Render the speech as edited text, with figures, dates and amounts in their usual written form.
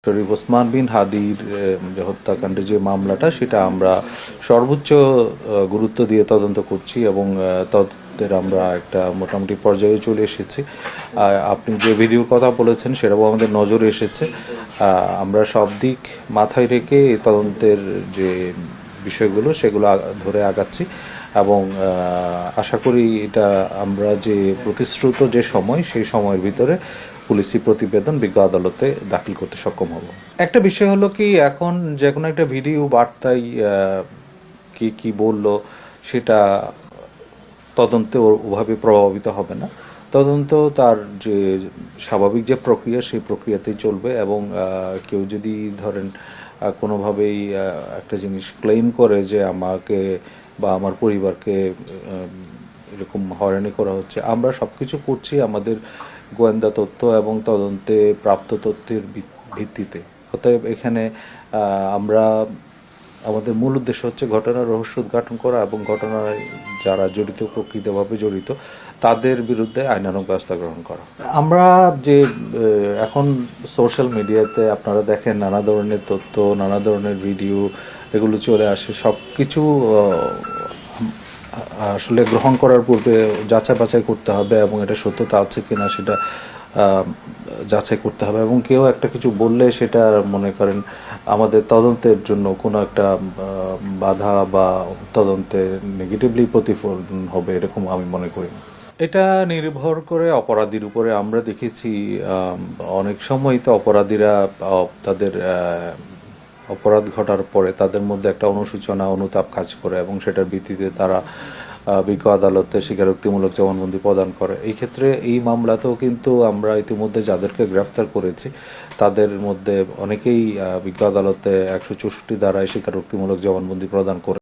শরীফ ওসমান বিন হাদির যে হত্যাকাণ্ডের যে মামলাটা সেটা আমরা সর্বোচ্চ গুরুত্ব দিয়ে তদন্ত করছি এবং তদন্তের আমরা একটা মোটামুটি পর্যায়ে চলে এসেছি। আপনি যে ভিডিওর কথা বলেছেন সেটাও আমাদের নজরে এসেছে। আমরা সব দিক মাথায় রেখে এই তদন্তের যে বিষয়গুলো সেগুলো ধরে আগাচ্ছি এবং আশা করি এটা আমরা যে প্রতিশ্রুত যে সময় সেই সময়ের ভিতরে পুলিশি প্রতিবেদন বিজ্ঞ আদালতে দাখিল করতে সক্ষম হব। একটা বিষয় হলো কি, এখন যে কোনো একটা ভিডিও বার্তায় কি কি বললো সেটা তদন্তে ওভাবে প্রভাবিত হবে না। তদন্ত তার যে স্বাভাবিক যে প্রক্রিয়া সেই প্রক্রিয়াতেই চলবে এবং কেউ যদি ধরেন কোনোভাবেই একটা জিনিস ক্লেম করে যে আমাকে বা আমার পরিবারকে এরকম হয়রানি করা হচ্ছে, আমরা সব কিছু করছি আমাদের গোয়েন্দা তথ্য এবং তদন্তে প্রাপ্ত তথ্যের ভিত্তিতে। অতএব এখানে আমরা আমাদের মূল উদ্দেশ্য হচ্ছে ঘটনার রহস্য উদ্ঘাটন করা এবং ঘটনায় যারা জড়িত, প্রকৃতভাবে জড়িত, তাদের বিরুদ্ধে আইনানুগ ব্যবস্থা গ্রহণ করা। আমরা যে এখন সোশ্যাল মিডিয়াতে আপনারা দেখেন নানা ধরনের তথ্য, নানা ধরনের ভিডিও এগুলো চলে আসে, সব কিছু আসলে গ্রহণ করার পূর্বে যাচাই বাছাই করতে হবে এবং এটা সত্যতা আছে কিনা সেটা যাচাই করতে হবে এবং কেউ একটা কিছু বললে সেটা মনে করেন আমাদের তদন্তের জন্য কোনো একটা বাধা বা তদন্তে নেগেটিভলি প্রতিফলন হবে এরকম আমি মনে করি না। এটা নির্ভর করে অপরাধীর উপরে। আমরা দেখেছি অনেক সময় তো অপরাধীরা তাদের অপরাধ ঘটার পরে তাদের মধ্যে একটা অনুশোচনা, অনুতাপ কাজ করে এবং সেটার ভিত্তিতে তারা বিজ্ঞ আদালতে স্বীকারোক্তিমূলক জবানবন্দি প্রদান করে। এই ক্ষেত্রে এই মামলাতেও কিন্তু আমরা ইতিমধ্যে যাদেরকে গ্রেফতার করেছি তাদের মধ্যে অনেকেই বিজ্ঞ আদালতে 164 ধারায় স্বীকারোক্তিমূলক জবানবন্দি প্রদান করে।